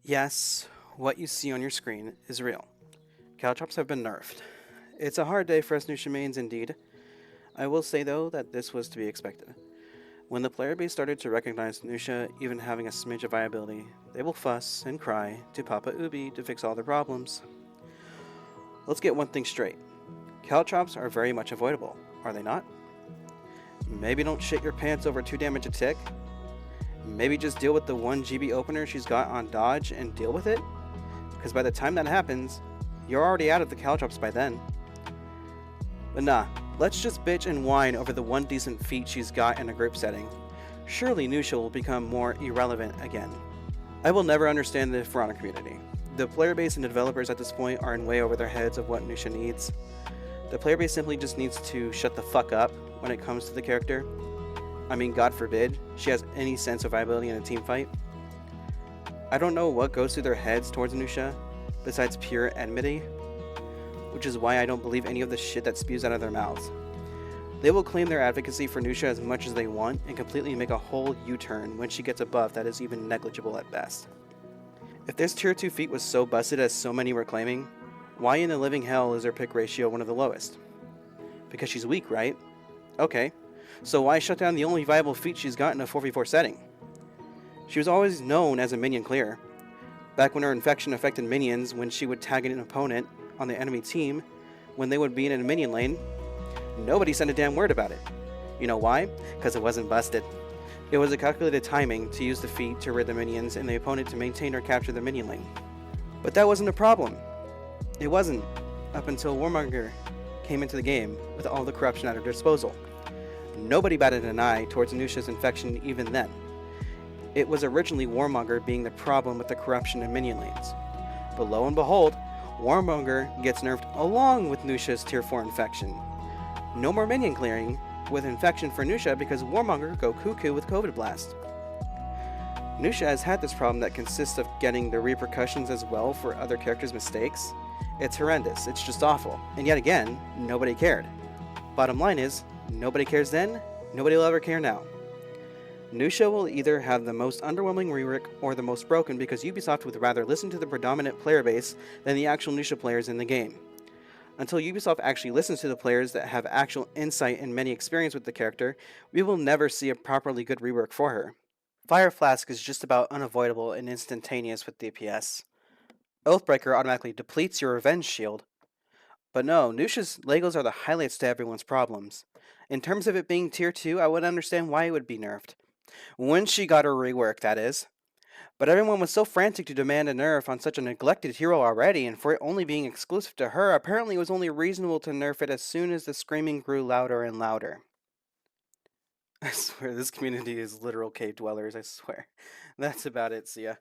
Yes, what you see on your screen is real. Caltrops have been nerfed. It's a hard day for us Nusha mains indeed. I will say though that this was to be expected. When the player base started to recognize Nusha even having a smidge of viability, they will fuss and cry to Papa Ubi to fix all their problems. Let's get one thing straight. Caltrops are very much avoidable, are they not? Maybe don't shit your pants over 2 damage a tick. Maybe just deal with the 1 GB opener she's got on dodge and deal with it? Because by the time that happens, you're already out of the Caltrops by then. But nah, let's just bitch and whine over the one decent feat she's got in a group setting. Surely Nusha will become more irrelevant again. I will never understand the Verona community. The player base and developers at this point are in way over their heads of what Nusha needs. The player base simply just needs to shut the fuck up when it comes to the character. I mean, God forbid, she has any sense of viability in a team fight. I don't know what goes through their heads towards Nusha, besides pure enmity, which is why I don't believe any of the shit that spews out of their mouths. They will claim their advocacy for Nusha as much as they want and completely make a whole U-turn when she gets a buff that is even negligible at best. If this tier 2 feat was so busted as so many were claiming, why in the living hell is her pick ratio one of the lowest? Because she's weak, right? Okay, so why shut down the only viable feat she's got in a 4v4 setting? She was always known as a minion clear. Back when her infection affected minions when she would tag an opponent on the enemy team when they would be in a minion lane, nobody said a damn word about it. You know why? Because it wasn't busted. It was a calculated timing to use the feat to rid the minions and the opponent to maintain or capture the minion lane. But that wasn't a problem. It wasn't, up until Warmonger came into the game with all the corruption at her disposal. Nobody batted an eye towards Nusha's infection even then. It was originally Warmonger being the problem with the corruption in minion lanes. But lo and behold, Warmonger gets nerfed along with Nusha's tier 4 infection. No more minion clearing with infection for Nusha because Warmonger go cuckoo with COVID Blast. Nusha has had this problem that consists of getting the repercussions as well for other characters' mistakes. It's horrendous, it's just awful. And yet again, nobody cared. Bottom line is, nobody cares then, nobody will ever care now. Nusha will either have the most underwhelming rework or the most broken because Ubisoft would rather listen to the predominant player base than the actual Nusha players in the game. Until Ubisoft actually listens to the players that have actual insight and many experience with the character, we will never see a properly good rework for her. Fire Flask is just about unavoidable and instantaneous with DPS. Oathbreaker automatically depletes your revenge shield. But no, Nusha's Legos are the highlights to everyone's problems. In terms of it being tier 2, I would understand why it would be nerfed. When she got her rework, that is. But everyone was so frantic to demand a nerf on such a neglected hero already, and for it only being exclusive to her, apparently it was only reasonable to nerf it as soon as the screaming grew louder and louder. I swear, this community is literal cave dwellers, I swear. That's about it, see ya.